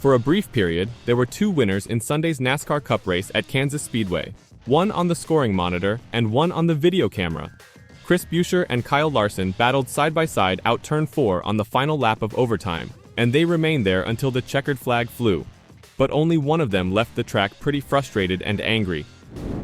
For a brief period, there were two winners in Sunday's NASCAR Cup race at Kansas Speedway, one on the scoring monitor and one on the video camera. Chris Buescher and Kyle Larson battled side-by-side out turn 4 on the final lap of overtime, and they remained there until the checkered flag flew. But only one of them left the track pretty frustrated and angry.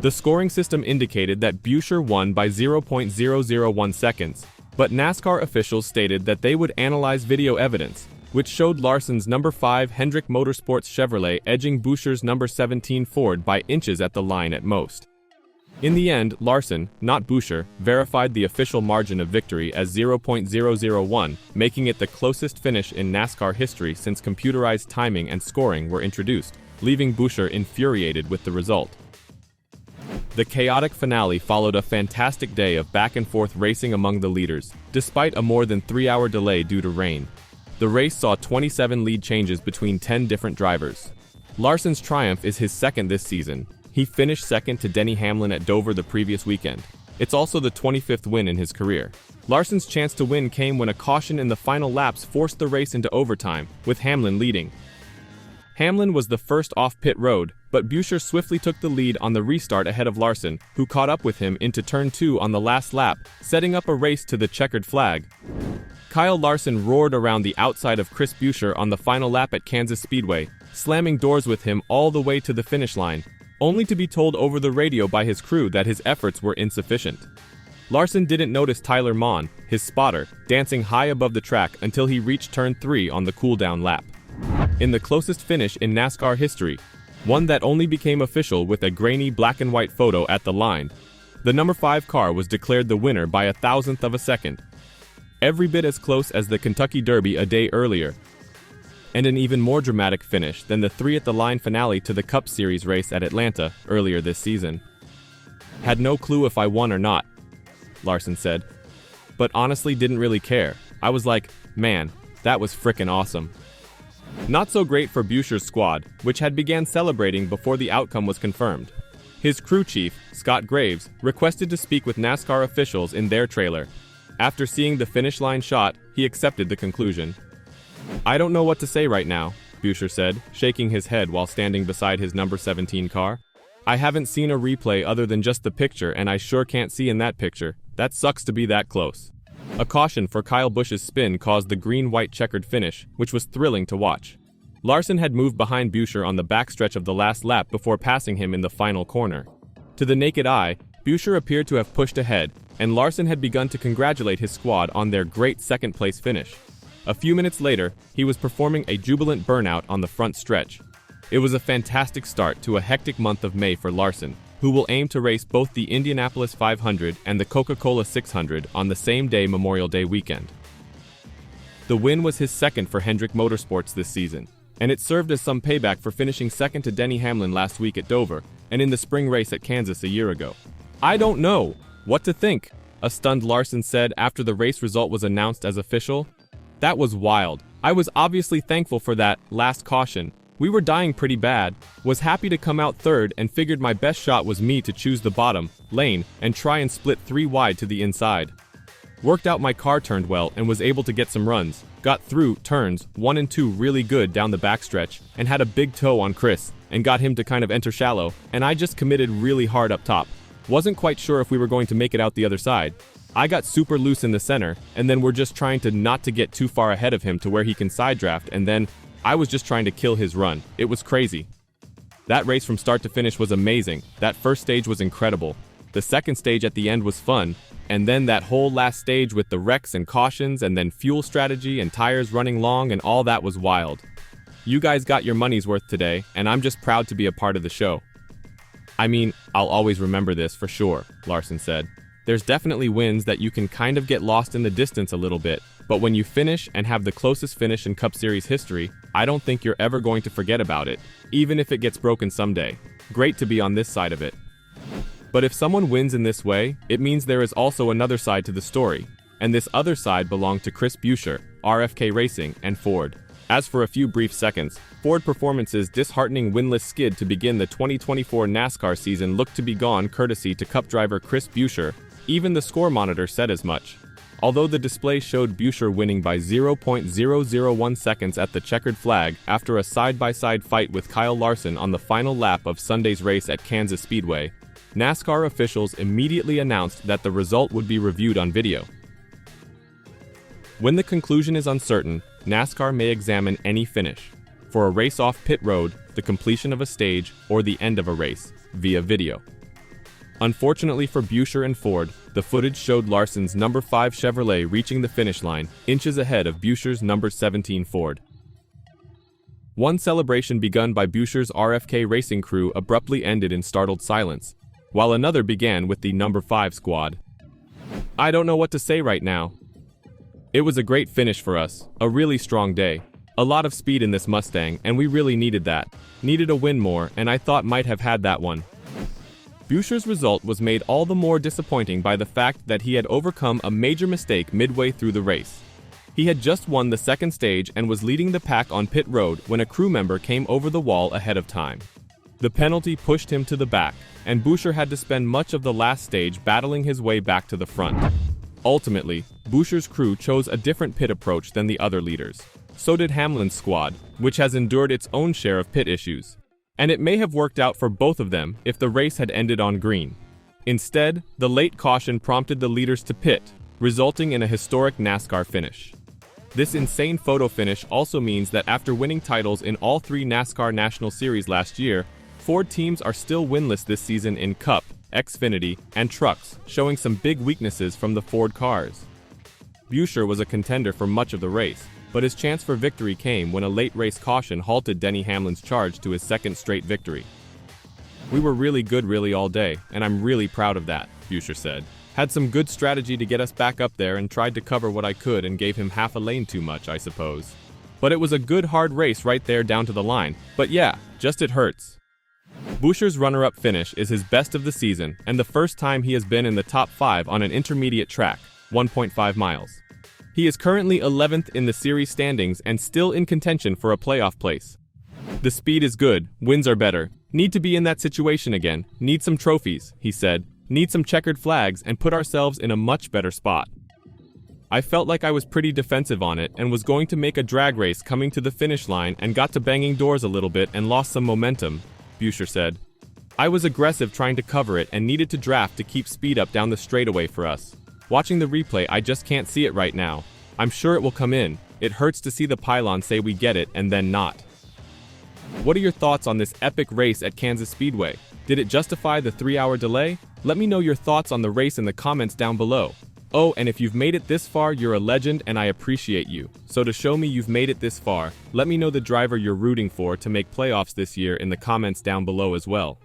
The scoring system indicated that Buescher won by 0.001 seconds, but NASCAR officials stated that they would analyze video evidence, which showed Larson's number 5 Hendrick Motorsports Chevrolet edging Buescher's number 17 Ford by inches at the line at most. In the end, Larson, not Buescher, verified the official margin of victory as 0.001, making it the closest finish in NASCAR history since computerized timing and scoring were introduced, leaving Buescher infuriated with the result. The chaotic finale followed a fantastic day of back-and-forth racing among the leaders, despite a more than 3-hour delay due to rain. The race saw 27 lead changes between 10 different drivers. Larson's triumph is his second this season. He finished second to Denny Hamlin at Dover the previous weekend. It's also the 25th win in his career. Larson's chance to win came when a caution in the final laps forced the race into overtime, with Hamlin leading. Hamlin was the first off pit road, but Buescher swiftly took the lead on the restart ahead of Larson, who caught up with him into turn 2 on the last lap, setting up a race to the checkered flag. Kyle Larson roared around the outside of Chris Buescher on the final lap at Kansas Speedway, slamming doors with him all the way to the finish line, only to be told over the radio by his crew that his efforts were insufficient. Larson didn't notice Tyler Maun, his spotter, dancing high above the track until he reached turn 3 on the cool-down lap. In the closest finish in NASCAR history, one that only became official with a grainy black-and-white photo at the line, the number 5 car was declared the winner by 1,000th of a second. Every bit as close as the Kentucky Derby a day earlier, and an even more dramatic finish than the 3-at-the-line finale to the Cup Series race at Atlanta earlier this season. "Had no clue if I won or not," Larson said, "but honestly didn't really care. I was like, man, that was frickin' awesome." Not so great for Buescher's squad, which had began celebrating before the outcome was confirmed. His crew chief, Scott Graves, requested to speak with NASCAR officials in their trailer. After seeing the finish line shot, he accepted the conclusion. "I don't know what to say right now," Buescher said, shaking his head while standing beside his number 17 car. "I haven't seen a replay other than just the picture, and I sure can't see in that picture. That sucks to be that close." A caution for Kyle Busch's spin caused the green-white checkered finish, which was thrilling to watch. Larson had moved behind Buescher on the backstretch of the last lap before passing him in the final corner. To the naked eye, Buescher appeared to have pushed ahead, and Larson had begun to congratulate his squad on their great second-place finish. A few minutes later, he was performing a jubilant burnout on the front stretch. It was a fantastic start to a hectic month of May for Larson, who will aim to race both the Indianapolis 500 and the Coca-Cola 600 on the same day Memorial Day weekend. The win was his second for Hendrick Motorsports this season, and it served as some payback for finishing second to Denny Hamlin last week at Dover and in the spring race at Kansas a year ago. "I don't know what to think," a stunned Larson said after the race result was announced as official. "That was wild. I was obviously thankful for that last caution. We were dying pretty bad, was happy to come out third and figured my best shot was me to choose the bottom lane and try and split 3 wide to the inside. Worked out my car turned well and was able to get some runs, got through turns 1 and 2 really good down the backstretch and had a big toe on Chris and got him to kind of enter shallow, and I just committed really hard up top. Wasn't quite sure if we were going to make it out the other side. I got super loose in the center, and then we're just trying to not to get too far ahead of him to where he can side draft, and then I was just trying to kill his run. It was crazy. That race from start to finish was amazing. That first stage was incredible. The second stage at the end was fun, and then that whole last stage with the wrecks and cautions and then fuel strategy and tires running long and all that was wild. You guys got your money's worth today, and I'm just proud to be a part of the show." "I mean, I'll always remember this for sure," Larson said. "There's definitely wins that you can kind of get lost in the distance a little bit, but when you finish and have the closest finish in Cup Series history, I don't think you're ever going to forget about it, even if it gets broken someday. Great to be on this side of it." But if someone wins in this way, it means there is also another side to the story, and this other side belonged to Chris Buescher, RFK Racing, and Ford. As for a few brief seconds, Ford Performance's disheartening winless skid to begin the 2024 NASCAR season looked to be gone courtesy to Cup driver Chris Buescher. Even the score monitor said as much. Although the display showed Buescher winning by 0.001 seconds at the checkered flag after a side-by-side fight with Kyle Larson on the final lap of Sunday's race at Kansas Speedway, NASCAR officials immediately announced that the result would be reviewed on video. When the conclusion is uncertain, NASCAR may examine any finish, for a race off pit road, the completion of a stage, or the end of a race, via video. Unfortunately for Buescher and Ford, the footage showed Larson's number 5 Chevrolet reaching the finish line, inches ahead of Buescher's number 17 Ford. One celebration begun by Buescher's RFK racing crew abruptly ended in startled silence, while another began with the number 5 squad. "I don't know what to say right now. It was a great finish for us, a really strong day. A lot of speed in this Mustang, and we really needed that. Needed a win more, and I thought might have had that one." Buescher's result was made all the more disappointing by the fact that he had overcome a major mistake midway through the race. He had just won the second stage and was leading the pack on pit road when a crew member came over the wall ahead of time. The penalty pushed him to the back, and Buescher had to spend much of the last stage battling his way back to the front. Ultimately, Buescher's crew chose a different pit approach than the other leaders. So did Hamlin's squad, which has endured its own share of pit issues. And it may have worked out for both of them if the race had ended on green. Instead, the late caution prompted the leaders to pit, resulting in a historic NASCAR finish. This insane photo finish also means that after winning titles in all 3 NASCAR National Series last year, Ford teams are still winless this season in Cup, Xfinity, and Trucks, showing some big weaknesses from the Ford cars. Buescher was a contender for much of the race, but his chance for victory came when a late race caution halted Denny Hamlin's charge to his second straight victory. "We were really good really all day, and I'm really proud of that," Buescher said. "Had some good strategy to get us back up there and tried to cover what I could and gave him half a lane too much, I suppose. But it was a good hard race right there down to the line, but yeah, just it hurts." Buescher's runner-up finish is his best of the season and the first time he has been in the top 5 on an intermediate track, 1.5 miles. He is currently 11th in the series standings and still in contention for a playoff place. "The speed is good, wins are better. Need to be in that situation again, need some trophies," he said. "Need some checkered flags and put ourselves in a much better spot. I felt like I was pretty defensive on it and was going to make a drag race coming to the finish line and got to banging doors a little bit and lost some momentum," Buescher said. "I was aggressive trying to cover it and needed to draft to keep speed up down the straightaway for us. Watching the replay, I just can't see it right now. I'm sure it will come in. It hurts to see the pylon say we get it and then not." What are your thoughts on this epic race at Kansas Speedway? Did it justify the 3-hour delay? Let me know your thoughts on the race in the comments down below. Oh, and if you've made it this far, you're a legend and I appreciate you. So to show me you've made it this far, let me know the driver you're rooting for to make playoffs this year in the comments down below as well.